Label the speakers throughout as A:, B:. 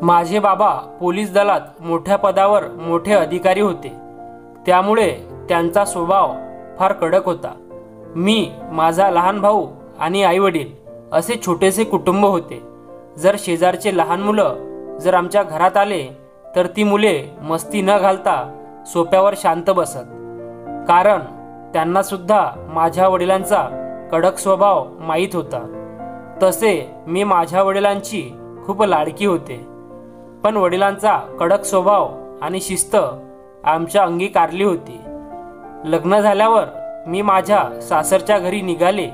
A: माझे बाबा पोलीस दलात मोठ्या पदावर मोठे अधिकारी होते, त्यामुळे त्यांचा स्वभाव फार कडक होता. मी, माझा लहान भाऊ आणि आईवडील असे छोटेसे कुटुंब होते. जर शेजारचे लहान मुलं जर आमच्या घरात आले तर ती मुले मस्ती न घालता सोफ्यावर शांत बसत, कारण त्यांना सुद्धा माझ्या वडिलांचा कडक स्वभाव माहीत होता. तसे मी माझ्या वडिलांची खूप लाडकी होते, पण वडिलांचा कडक स्वभाव आणि शिस्त आमच्या अंगीकारली होती. लग्न झाल्यावर मी माझ्या सासरच्या घरी निघाले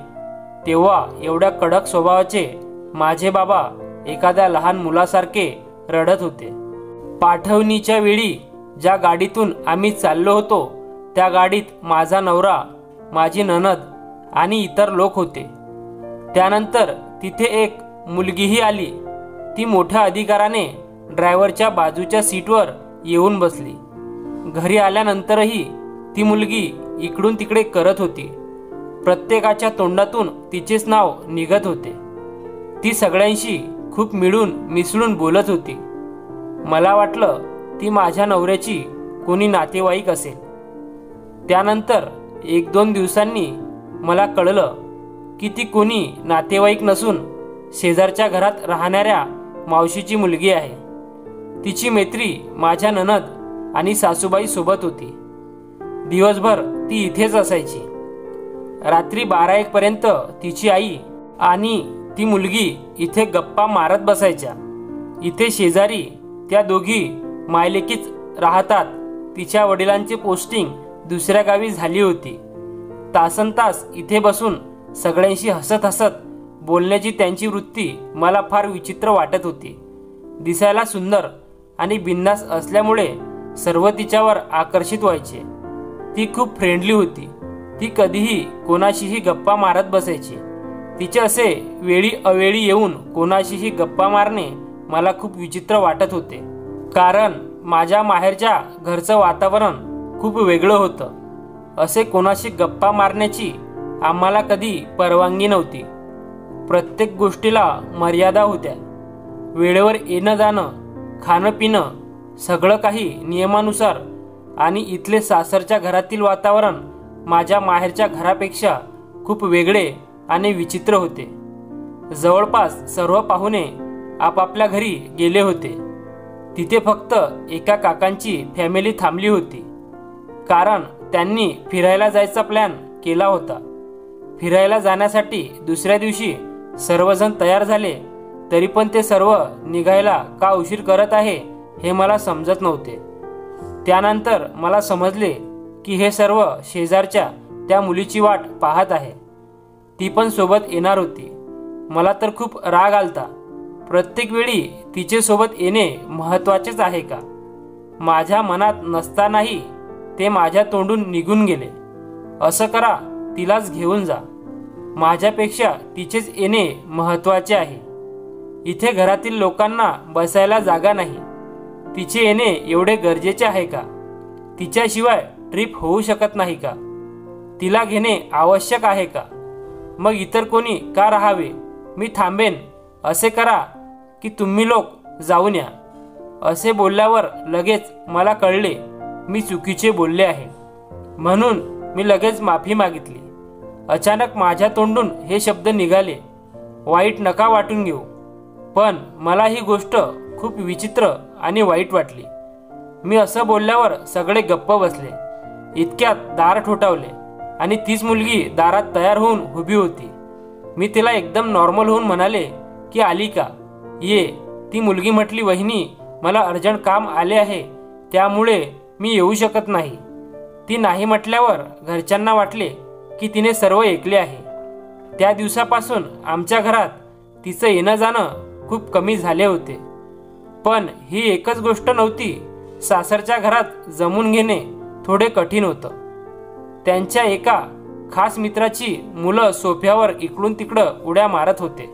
A: तेव्हा एवढ्या कडक स्वभावाचे माझे बाबा एखाद्या लहान मुलासारखे रडत होते. पाठवणीच्या वेळी ज्या गाडीतून आम्ही चाललो होतो त्या गाडीत माझा नवरा, माझी नणद आणि इतर लोक होते. त्यानंतर तिथे एक मुलगीही आली. ती मोठ्या अधिकाराने ड्रायव्हरच्या बाजूच्या सीटवर येऊन बसली. घरी आल्यानंतरही ती मुलगी इकडून तिकडे करत होती. प्रत्येकाच्या तोंडातून तिचेच नाव निघत होते. ती सगळ्यांशी खूप मिळून मिसळून बोलत होती. मला वाटलं ती माझ्या नवऱ्याची कोणी नातेवाईक असेल. त्यानंतर 1-2 दिवसांनी मला कळलं की ती कोणी नातेवाईक नसून शेजारच्या घरात राहणाऱ्या मावशीची मुलगी आहे. तिची मैत्री माझ्या नणद आणि सासूबाई सोबत होती. दिवसभर ती इथेच असायची. रात्री 12-1 पर्यंत तिची आई आणि ती मुलगी इथे गप्पा मारत बसायच्या. इथे शेजारी त्या दोघी मायलेकीच राहतात. तिच्या वडिलांची पोस्टिंग दुसऱ्या गावी झाली होती. तासनतास इथे बसून सगळ्यांशी हसत हसत बोलण्याची त्यांची वृत्ती मला फार विचित्र वाटत होती. दिसायला सुंदर आणि बिनधास्त असल्यामुळे सर्व तिच्यावर आकर्षित व्हायचे. ती खूप फ्रेंडली होती. ती कधीही कोणाशीही गप्पा मारत बसायची. तिचे असे वेळी अवेळी येऊन कोणाशीही गप्पा मारणे मला खूप विचित्र वाटत होते, कारण माझ्या माहेरच्या घरचं वातावरण खूप वेगळं होतं. असे कोणाशी गप्पा मारण्याची आम्हाला कधी परवानगी नव्हती. प्रत्येक गोष्टीला मर्यादा होत्या. वेळेवर येणं जाणं, खाणं पिणं सगळं काही नियमानुसार. आणि इथले सासरच्या घरातील वातावरण माझ्या माहेरच्या घरापेक्षा खूप वेगळे आणि विचित्र होते. जवळपास सर्व पाहुणे आपापल्या घरी गेले होते. तिथे फक्त एका काकांची फॅमिली थांबली होती, कारण त्यांनी फिरायला जायचा प्लॅन केला होता. फिरायला जाण्यासाठी दुसऱ्या दिवशी सर्वजण तयार झाले, तरी पण ते सर्व निघायला का उशीर करत आहे हे मला समजत नव्हते. त्यानंतर मला समजले की हे सर्व शेजारच्या त्या मुलीची वाट पाहत आहे. ती पण सोबत येणार होती. मला तर खूप राग आलता. प्रत्येक वेळी तिचे सोबत येणे महत्त्वाचेच आहे का? माझ्या मनात नसतानाही ते माझ्या तोंडून निघून गेले. असं करा, तिलाच घेऊन जा. माझ्यापेक्षा तिचेच येणे महत्त्वाचे आहे. इथे घरातील लोकांना बसायला जागा नाही. तिचे येणे एवढे गरजेचे आहे का? तिच्याशिवाय ट्रिप होऊ शकत नाही का? तिला घेणे आवश्यक आहे का? मग इतर कोणी का राहावे? मी थांबेन. असे करा की तुम्ही लोक जाऊन या. असे बोलल्यावर लगेच मला कळले मी चुकीचे बोलले आहे. म्हणून मी लगेच माफी मागितली. अचानक माझ्या तोंडून हे शब्द निघाले. वाईट नका वाटून घेऊ, पण मला ही गोष्ट खूप विचित्र आणि वाईट वाटली. मी असं बोलल्यावर सगळे गप्प बसले. इतक्यात दार ठोठावले आणि तीच मुलगी दारात तयार होऊन उभी होती. मी तिला एकदम नॉर्मल होऊन म्हणाले की आली का? ये. ती मुलगी म्हटली, वहिनी मला अर्जंट काम आले आहे, त्यामुळे मी येऊ शकत नाही. ती नाही म्हटल्यावर घरच्यांना वाटले की तिने सर्व ऐकले आहे. त्या दिवसापासून आमच्या घरात तिचं येणं जाणं खूप कमी झाले होते. पण ही एकच गोष्ट नव्हती. सासरच्या घरात जमून घेणे थोडे कठीण होतं. त्यांच्या एका खास मित्राची मुलं सोफ्यावर इकडून तिकडं उड्या मारत होते.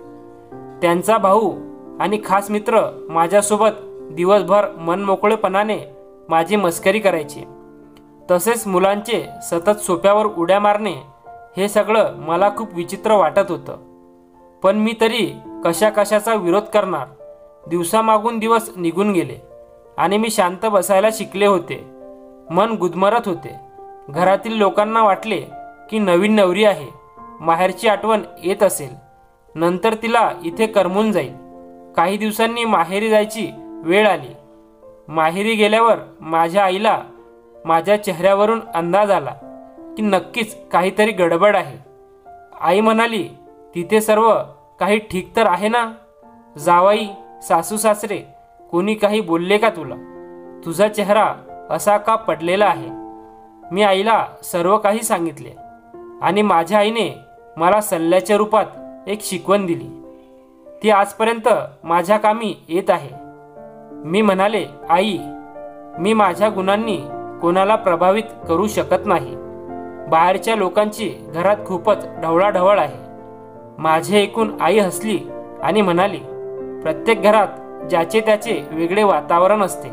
A: त्यांचा भाऊ आणि खास मित्र माझ्यासोबत दिवसभर मनमोकळेपणाने माझी मस्करी करायचे. तसेच मुलांचे सतत सोफ्यावर उड्या मारणे हे सगळं मला खूप विचित्र वाटत होतं. पण मी तरी कशाचा विरोध करणार? दिवसामागून दिवस निघून गेले आणि मी शांत बसायला शिकले होते. मन गुदमरत होते. घरातील लोकांना वाटले की नवीन नवरी आहे, माहेरची आठवण येत असेल, नंतर तिला इथे करमून जाईल. काही दिवसांनी माहेरी जायची वेळ आली. माहेरी गेल्यावर माझ्या आईला माझ्या चेहऱ्यावरून अंदाज आला की नक्कीच काहीतरी गडबड आहे. आई म्हणाली, तिथे सर्व काही ठीक तर आहे ना? जावाई, सासू सासरे कोणी काही बोलले का तुला? तुझा चेहरा असा का पडलेला आहे? मी आईला सर्व काही सांगितले आणि माझ्या आईने मला सल्ल्याच्या रूपात एक शिकवण दिली. ती आजपर्यंत माझ्या कामी येत आहे. मी म्हणाले, आई, मी माझ्या गुणांनी कोणाला प्रभावित करू शकत नाही. बाहेरच्या लोकांची घरात खूपच ढवळाढवळ आहे. माझे ऐकून आई हसली आणि म्हणाली, प्रत्येक घरात ज्याचे त्याचे वेगळे वातावरण असते.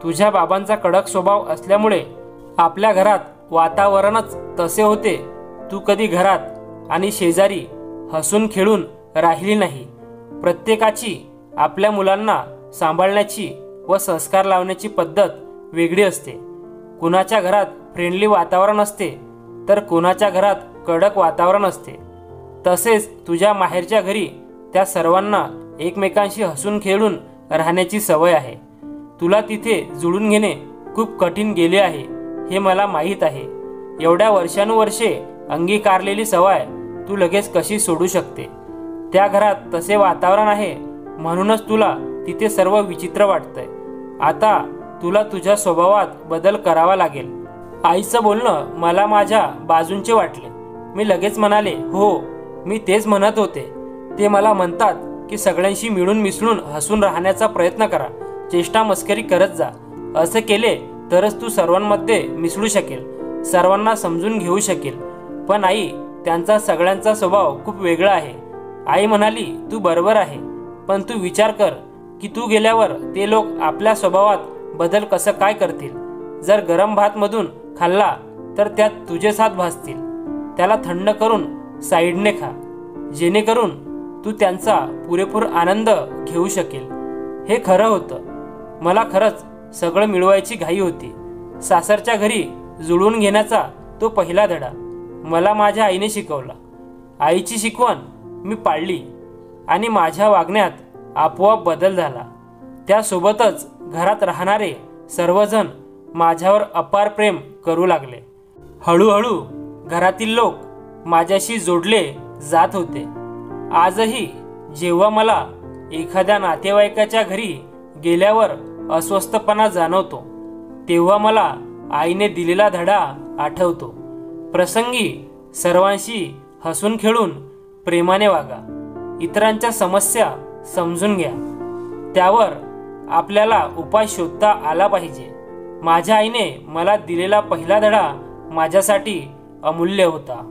A: तुझ्या बाबांचा कडक स्वभाव असल्यामुळे आपल्या घरात वातावरणच तसे होते. तू कधी घरात आणि शेजारी हसून खेळून राहिली नाही. प्रत्येकाची आपल्या मुलांना सांभाळण्याची व संस्कार लावण्याची पद्धत वेगळी असते. कुणाच्या घरात फ्रेंडली वातावरण असते तर कुणाच्या घरात कडक वातावरण असते. तसेच तुझ्या माहेरच्या घरी त्या सर्वांना एकमेकांशी हसून खेळून राहण्याची सवय आहे. तुला तिथे जुळून घेणे खूप कठीण गेले आहे हे मला माहीत आहे. एवढ्या वर्षानुवर्षे अंगीकारलेली सवय तू लगेच कशी सोडू शकते? त्या घरात तसे वातावरण आहे म्हणूनच तुला तिथे सर्व विचित्र वाटतंय. आता तुला तुझ्या स्वभावात बदल करावा लागेल. आईचं बोलणं मला माझ्या बाजूंचे वाटले. मी लगेच म्हणाले, हो, मी तेच म्हणत होते. ते मला म्हणतात की सगळ्यांशी मिळून मिसळून हसून राहण्याचा प्रयत्न करा, चेष्टा मस्करी करत जा. असे केले तरच तू सर्वांमध्ये मिसळू शकेल, सर्वांना समजून घेऊ शकेल. पण आई, त्यांचा सगळ्यांचा स्वभाव खूप वेगळा आहे. आई म्हणाली, तू बरोबर आहे, पण तू विचार कर की तू गेल्यावर ते लोक आपल्या स्वभावात बदल कसं काय करतील. जर गरम भात मधून खाल्ला तर त्यात तुझेच हात भाजतील. त्याला थंड करून साईडने खा, जेणेकरून तू त्यांचा पुरेपूर आनंद घेऊ शकेल. हे खरं होतं. मला खरंच सगळं मिळवायची घाई होती. सासरच्या घरी जुळवून घेण्याचा तो पहिला धडा मला माझ्या आईने शिकवला. आईची शिकवण मी पाळली आणि माझ्या वागण्यात आपोआप बदल झाला. त्यासोबतच घरात राहणारे सर्वजण माझ्यावर अपार प्रेम करू लागले. हळूहळू घरातील लोक माझ्याशी जोडले जात होते. आजही जेव्हा मला एखाद्या नातेवाईकाच्या घरी गेल्यावर अस्वस्थपणा जाणवतो, तेव्हा मला आईने दिलेला धडा आठवतो. प्रसंगी सर्वांशी हसून खेळून प्रेमाने वागा. इतरांच्या समस्या समजून घ्या. त्यावर आपल्याला उपाय शोधता आला पाहिजे. माझ्या आईने मला दिलेला पहिला धडा माझ्यासाठी अमूल्य होता.